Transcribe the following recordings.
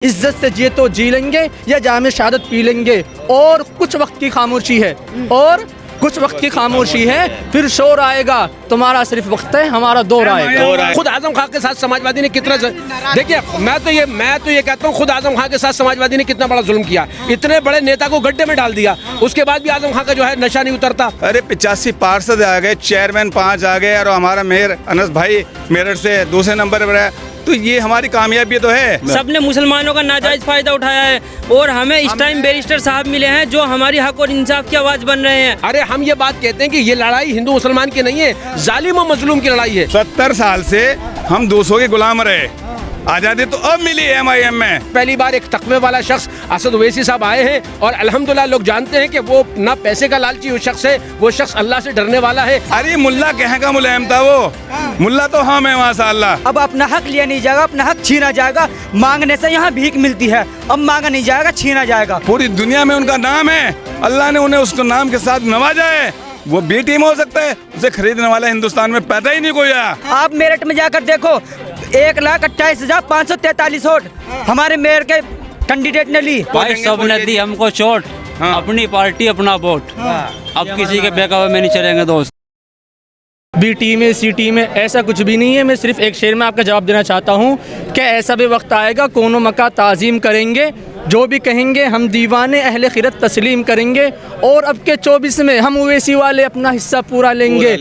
इज्जत से जिए तो जी लेंगे या जामे शहादत पी लेंगे। और कुछ वक्त की खामोशी है, और कुछ वक्त की खामोशी है, फिर शोर आएगा। तुम्हारा सिर्फ वक्त है, हमारा दौर आएगा। खुद आजम खां के साथ समाजवादी ने कितना, देखिए मैं तो ये कहता हूँ, खुद आजम खां के साथ समाजवादी ने कितना बड़ा जुल्म किया। इतने बड़े नेता को गड्ढे में डाल दिया, उसके बाद भी आजम खां का जो है नशा नहीं उतरता। अरे 85 पार्षद आ गए, चेयरमैन 5 आ गए, और हमारा मेयर अनस भाई मेरठ से दूसरे नंबर पर है। तो ये हमारी कामयाबी तो है। सबने मुसलमानों का नाजायज फायदा उठाया है, और हमें इस टाइम बैरिस्टर साहब मिले हैं जो हमारी हक और इंसाफ की आवाज बन रहे हैं। अरे हम ये बात कहते हैं कि ये लड़ाई हिंदू मुसलमान की नहीं है, जालिम और मजलूम की लड़ाई है। 70 साल से हम दूसरों के गुलाम रहे, आज़ादी तो अब मिली है MIM में। पहली बार एक तकवे वाला शख्स असद ओवैसी साहब आए हैं, और अल्हम्दुलिल्लाह लोग जानते हैं कि वो ना पैसे का लालची शख्स है, वो शख्स अल्लाह से डरने वाला है। अरे मुल्ला कहेगा मुलायम था वो, मुल्ला तो हम है माशाअल्लाह। अब अपना हक लिया नहीं जाएगा, अपना हक छीना जाएगा। मांगने से यहाँ भीख मिलती है, अब मांगा नहीं जाएगा, छीना जाएगा। पूरी दुनिया में उनका नाम है, अल्लाह ने उन्हें उसको नाम के साथ नवाजा है। वो बी टीम हो सकता है, उसे खरीदने वाला हिंदुस्तान में पैदा ही नहीं कोई है। आप मेरठ में जाकर देखो, 1,28,543 वोट हमारे मेयर के कैंडिडेट ने ली। भाई सबने दी हमको चोट, अपनी पार्टी अपना वोट। अब किसी के बहकावे में नहीं चलेंगे दोस्त। बी टीम में सी टीम में ऐसा कुछ भी नहीं है। मैं सिर्फ एक शेर में आपका जवाब देना चाहता हूँ कि ऐसा भी वक्त आएगा, कोनो मका ताज़ीम करेंगे, जो भी कहेंगे हम दीवाने अहले खिरत तस्लीम करेंगे। और अब के 24 में हम ओवैसी वाले अपना हिस्सा पूरा लेंगे।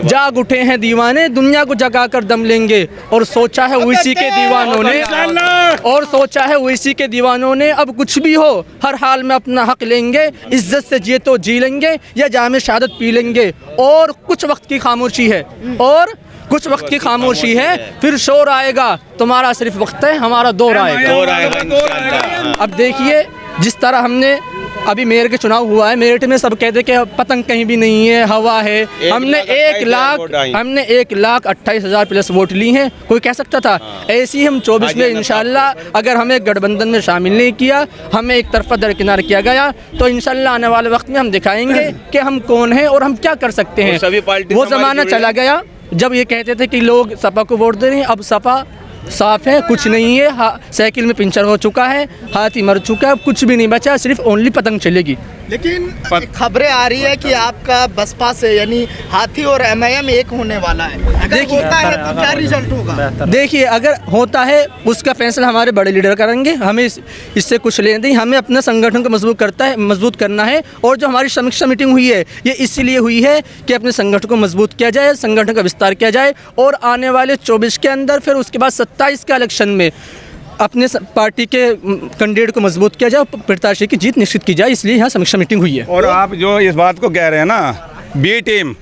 जाग उठे हैं दीवाने, दुनिया को जगा कर दम लेंगे। और सोचा है ओवैसी के दीवानों ने, अब कुछ भी हो हर हाल में अपना हक लेंगे। इज्जत से जिए तो जी लेंगे या जामे शहादत पी लेंगे। और कुछ वक्त की खामोशी है, और कुछ वक्त की खामोशी है, फिर शोर आएगा। तुम्हारा सिर्फ वक्त है, हमारा दौर आएगा। अब देखिए जिस तरह हमने अभी मेयर के चुनाव हुआ है, मेरठ में सब कहते कि पतंग कहीं भी नहीं है, हवा है। हमने 1,28,000 प्लस वोट ली हैं। कोई कह सकता था? ऐसी हम 24 में इंशाल्लाह, अगर हमें गठबंधन में शामिल नहीं किया, हमें एक तरफा दरकिनार किया गया, तो इंशाल्लाह आने वाले वक्त में हम दिखाएंगे कि हम कौन हैं और हम क्या कर सकते हैं। वो ज़माना चला गया जब ये कहते थे कि लोग सपा को वोट दे रहे हैं। अब सपा साफ है, कुछ नहीं है। साइकिल में पंचर हो चुका है, हाथी मर चुका है, अब कुछ भी नहीं बचा, सिर्फ ओनली पतंग चलेगी। लेकिन खबरें आ रही है कि आपका बसपा से यानी हाथी और MIM एक होने वाला है। अगर होता है तो क्या रिजल्ट होगा? देखिए अगर होता है उसका फैसला हमारे बड़े लीडर करेंगे, हमें इससे कुछ लेना नहीं। हमें अपने संगठन को मजबूत करना है। और जो हमारी समीक्षा मीटिंग हुई है, ये इसलिए हुई है कि अपने संगठन को मजबूत किया जाए, संगठन का विस्तार किया जाए, और आने वाले 24 के अंदर, फिर उसके बाद 27 के इलेक्शन में अपने पार्टी के कैंडिडेट को मजबूत किया जाए, प्रत्याशी की जीत निश्चित की जाए। इसलिए यहाँ समीक्षा मीटिंग हुई है। और आप जो इस बात को कह रहे हैं ना, बी टीम,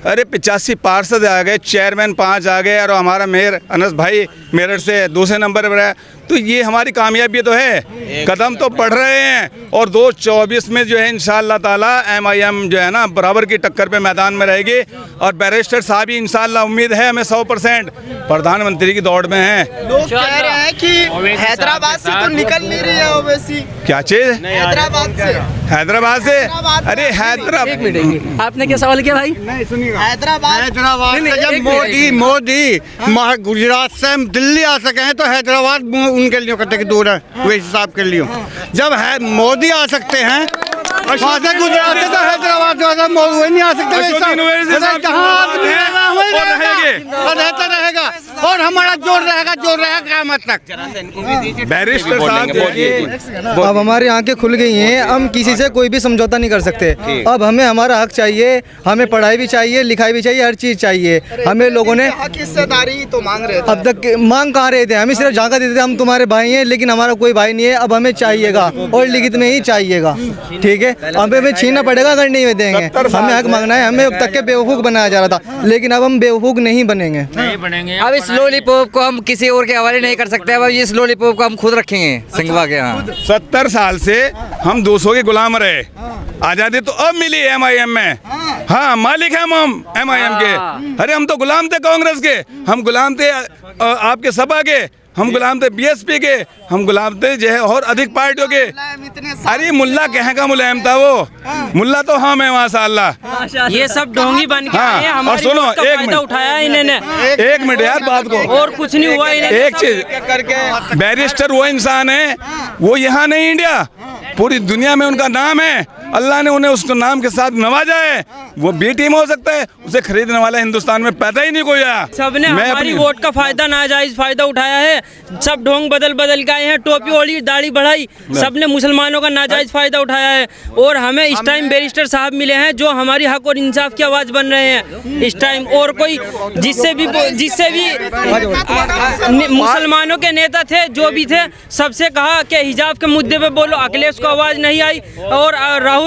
अरे 85 पार्षद आ गए, चेयरमैन 5 आ गए, और हमारा मेयर अनस भाई मेरठ से दूसरे नंबर पर है। तो ये हमारी कामयाबी तो है। कदम तो बढ़ रहे हैं, और 2024 में जो है इंशाअल्लाह ताला MIM जो है ना बराबर की टक्कर पे मैदान में रहेगी। और बैरिस्टर साहब ही इंशाअल्लाह, उम्मीद है हमें 100% प्रधानमंत्री की दौड़ में हैं। लोग कह रहे हैं कि हैदराबाद से तो निकल नहीं रही है ओवैसी। क्या चीज़? हैदराबाद से अरे हैदराबाद, एक मिनट, आपने क्या सवाल किया भाई? हैदराबाद जब मोदी गुजरात से दिल्ली आ सके हैं, तो हैदराबाद उनके लिए कहते कि दूर है, वैसे हिसाब के लिए। जब है मोदी आ सकते हैं वहाँ से गुजरात से, तो हैदराबाद वही नहीं आ सकते। रहता रहेगा और हमारा जोर रहेगा क़यामत तक। बैरिस्टर साहब, अब हमारी आंखें खुल गई हैं, हम किसी से कोई भी समझौता नहीं कर सकते। अब हमें हमारा हक चाहिए, हमें पढ़ाई भी चाहिए, लिखाई भी चाहिए, हर चीज़ चाहिए। हमें लोगों ने हिस्सेदारी तो मांग रहे थे, अब तक मांग कहाँ रहे थे? हमें सिर्फ झांका देते थे हम तुम्हारे भाई हैं, लेकिन हमारा कोई भाई नहीं है। अब हमें चाहिएगा, और लिखित में ही चाहिएगा, ठीक है? हमें छीनना पड़ेगा अगर नहीं देंगे। हमें हक मांगना है। हमें अब तक के बेवकूफ़ बनाया जा रहा था, लेकिन अब हम बेवकूफ़ नहीं बनेंगे। अब इस लॉलीपॉप को हम किसी और के हवाले नहीं कर सकते। अब इस लॉलीपॉप को हम खुद रखेंगे संगवा के। यहाँ 70 साल से हम दूसरों के गुलाम रहे, आज़ादी तो अब मिली है MIM में। हाँ, मालिक हम MIM के। अरे हम तो गुलाम थे कांग्रेस के, हम गुलाम थे आपके सपा के, हम गुलाम थे बीएसपी के, हम गुलाम थे जो है और अधिक पार्टियों के। अरे मुल्ला कहाँ का मुलायम था वो, मुल्ला तो हम है माशाअल्लाह। ये सब ढोंगी बन के हाँ, आए हैं, और हमारी सुनो, वोट का एक फायदा मिनट। उठाया है इन्होंने। एक मिनट यार बात को, और कुछ नहीं हुआ इन्हें। एक चीज बैरिस्टर वो इंसान है, वो यहाँ नहीं इंडिया, पूरी दुनिया में उनका नाम है, अल्लाह ने उन्हें उसको नाम के साथ नवाजा है। वो बी टीम हो सकता है, उसे खरीदने वाला हिंदुस्तान में पैदा ही नहीं कोई आया। सबने मैं हमारी अपनी- वोट का फायदा नाजायज फायदा उठाया है। सब ढोंग बदल बदल के आए हैं, टोपी ओढ़ी दाढ़ी बढ़ाई, सबने मुसलमानों का नाजायज फायदा उठाया है। और हमें इस टाइम बैरिस्टर साहब मिले हैं जो हमारी हक और इंसाफ की आवाज़ बन रहे हैं इस टाइम। और कोई जिससे भी मुसलमानों के नेता थे जो भी थे, सबसे कहा कि हिजाब के मुद्दे पे बोलो, अखिलेश को आवाज़ नहीं आई। और राहुल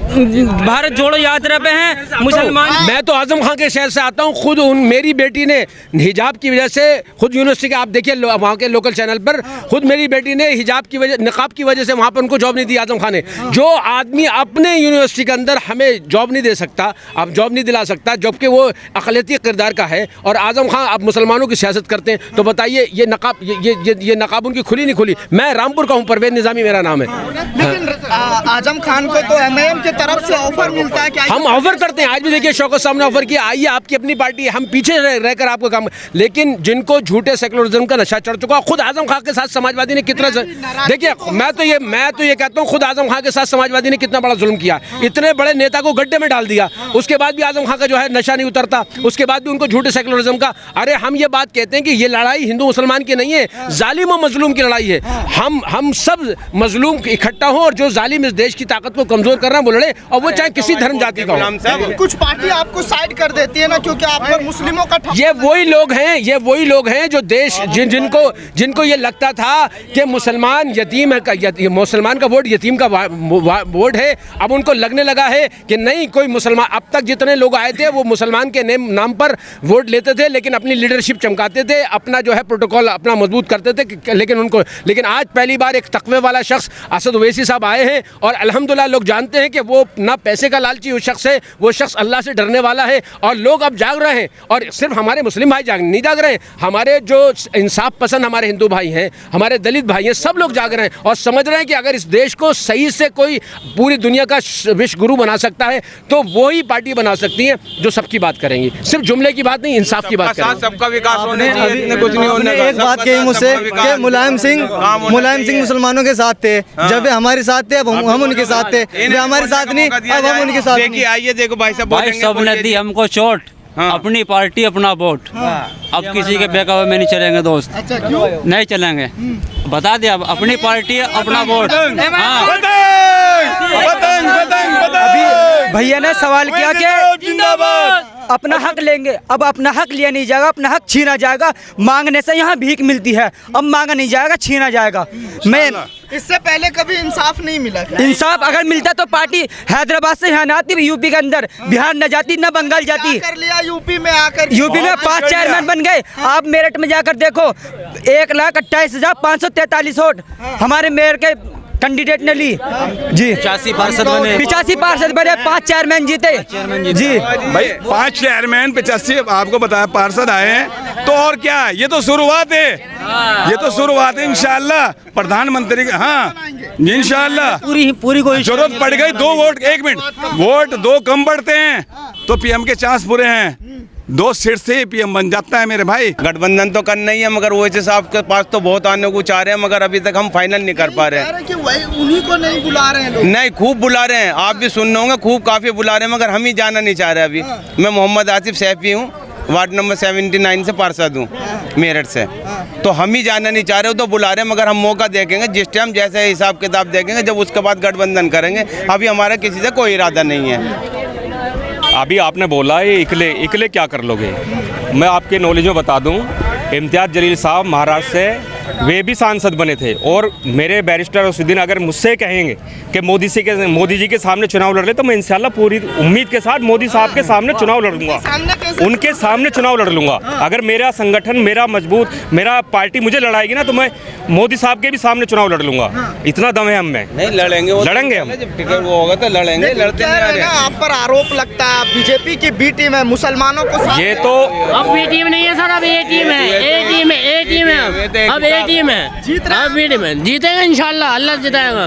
भारत जोड़ो यात्रा पे हैं मुसलमान। मैं तो आजम खान के शहर से आता हूँ, खुद मेरी बेटी ने हिजाब की वजह से, खुद यूनिवर्सिटी के आप देखिए वहाँ के लोकल चैनल पर, खुद मेरी बेटी ने हिजाब की वजह, निकाब की वजह से वहाँ पर उनको जॉब नहीं दी आजम खान ने। जो आदमी अपने यूनिवर्सिटी के अंदर हमें जॉब नहीं दे सकता, आप जॉब नहीं दिला सकता, जबकि वो अक़लियती किरदार का है, और आजम खान आप मुसलमानों की सियासत करते हैं, तो बताइए ये नकाब ये नकाब उनकी खुली नहीं खुली। मैं रामपुर का हूँ, परवेज निज़ामी मेरा नाम है। लेकिन आजम खान को तो एमआईएम की तरफ से ऑफर मिलता है, क्या हम ऑफर करते हैं, आज भी देखिए शौकत साहब ने ऑफर किया, आइए आपकी अपनी पार्टी है, हम पीछे रहकर आपको काम। लेकिन जिनको झूठे सेकुलरिज्म का नशा चढ़ चुका, खुद आजम खान के साथ समाजवादी ने कितना, देखिए मैं तो ये कहता हूँ, खुद आजम खान के साथ समाजवादी ने कितना बड़ा जुल्म किया। इतने बड़े नेता को गड्ढे में डाल दिया, उसके बाद भी आजम खान का जो है नशा नहीं उतरता, उसके बाद भी उनको झूठे सेकुलरिज्म का। अरे हम ये बात कहते हैं कि ये लड़ाई हिंदू मुसलमान की नहीं है, जालिम और मजलूम की लड़ाई है। हम सब मजलूम इकट्ठा हो, और जो जालिम इस देश की ताकत को कमजोर कर रहा है वो लड़े, और वो चाहे किसी धर्म जाति का हो। कुछ पार्टी आपको साइड कर देती है ना, क्योंकि आप पर मुस्लिमों का ये वही लोग हैं जो देश जिनको ये लगता था कि मुसलमान यतीम है, मुसलमान का वोट यतीम का वोट है। अब उनको लगने लगा है कि नहीं, कोई मुसलमान, अब तक जितने लोग आए थे वो मुसलमान के नाम पर वोट लेते थे, लेकिन अपनी लीडरशिप चमकाते थे, अपना जो है प्रोटोकॉल अपना मजबूत करते थे, लेकिन आज पहली बार एक तकवे वाला शख्स असद ओवैसी साहब आए हैं, और अल्हम्दुलिल्लाह लोग जानते हैं कि वो ना पैसे का लालची वो शख्स है, वो शख्स अल्लाह से डरने वाला है। और लोग अब जाग रहे हैं, और सिर्फ हमारे मुस्लिम भाई नहीं जाग रहे हैं, हमारे जो इंसाफ पसंद हमारे हिंदू भाई हैं, हमारे दलित भाई हैं, सब लोग जाग रहे हैं और समझ रहे हैं कि अगर इस देश को सही से कोई पूरी दुनिया का विश्व गुरु बना सकता है, तो वो ही पार्टी बना सकती है जो सबकी बात करेंगी, सिर्फ जुमले की बात नहीं, इंसाफ की बात करेंगी। सबका विकास होने आपने एक बात कही मुझसे कि मुलायम सिंह मुसलमानों के साथ थे, जब वे हमारे साथ थे अब हम उनके साथ थे, वे हमारे साथ नहीं अब हम उनके साथ। देखिए आइए, देखो भाई साहब भाई सब ने दी हमको चोट, अपनी पार्टी अपना वोट। अब किसी के बहकावे में नहीं चलेंगे दोस्त। अच्छा, क्यों नहीं चलेंगे, बता दिया, अपनी पार्टी अपना वोट। भैया ने सवाल किया कि अपना हक लेंगे, अब अपना हक लिया नहीं जाएगा, अपना हक छीना जाएगा। मांगने से यहाँ भीख मिलती है, अब मांगा नहीं जाएगा, छीना जाएगा। मैं इससे पहले कभी इंसाफ नहीं मिला क्या? इंसाफ अगर मिलता तो पार्टी हैदराबाद से यहाँ न आती, यूपी के अंदर, बिहार न जाती, न बंगाल जाती। कर लिया यूपी में आकर, यूपी में 5 चेयरमैन बन गए। आप मेरठ में जाकर देखो, 1,28,543 वोट हमारे मेयर के कैंडिडेट ने ली जी। 85 पार्षद बने, 5 चेयरमैन जीते जी। भाई 5 चेयरमैन 85 आपको बताया पार्षद आए हैं, तो और क्या, ये तो शुरुआत है, ये तो शुरुआत है। इंशाल्लाह प्रधानमंत्री का, हाँ इंशाल्लाह पूरी कोई जरूरत पड़ गई 2 वोट, 1 मिनट, वोट 2 कम बढ़ते हैं तो पीएम के चांस पूरे हैं। 2 सीट से ही पीएम बन जाता है मेरे भाई। गठबंधन तो करना ही है, मगर ओवैसी साहब के पास तो बहुत आने को चाह रहे हैं, मगर अभी तक हम फाइनल नहीं कर पा रहे हैं। कि वही उन्हीं को नहीं बुला रहे हैं लोग। नहीं, खूब बुला रहे हैं, आप भी सुन रहे होंगे, खूब काफी बुला रहे हैं, मगर हम ही जाना नहीं चाह रहे अभी। मैं मोहम्मद आसिफ सैफी हूँ, वार्ड नंबर 79 से पार्षद हूँ मेरठ से, तो हम ही जाना नहीं चाह रहे हो तो बुला रहे हैं, मगर हम मौका देखेंगे जिस टाइम जैसे हिसाब किताब देखेंगे, जब उसके बाद गठबंधन करेंगे। अभी हमारा किसी से कोई इरादा नहीं है। अभी आपने बोला ये इकले क्या कर लोगे, मैं आपके नॉलेज में बता दूं, इम्तियाज़ जलील साहब महाराष्ट्र से वे भी सांसद बने थे। और मेरे बैरिस्टर असदुद्दीन अगर मुझसे कहेंगे कि मोदी जी के सामने चुनाव लड़ ले, तो मैं इंशाल्लाह पूरी उम्मीद के साथ मोदी साहब के सामने चुनाव लड़ लूँगा, उनके सामने चुनाव लड़ लूँगा। अगर मेरा संगठन, मेरा मजबूत, मेरा पार्टी मुझे लड़ाएगी ना, तो मैं मोदी साहब के भी सामने चुनाव लड़ लूँगा। इतना दम है हम में। नहीं लड़ेंगे, लड़ेंगे हम, जब टिकट वो होगा तो लड़ेंगे। लड़ते कह रहे हैं ना, आप पर आरोप लगता है बीजेपी की बी टीम है, मुसलमानों को साथ ये तो अब बी टीम नहीं है सर, अब ए टीम है, ए टीम है, ए टीम है, अब ए टीम है, अब बी टीम है, जीतेगा इंशाल्लाह, अल्लाह जिताएगा।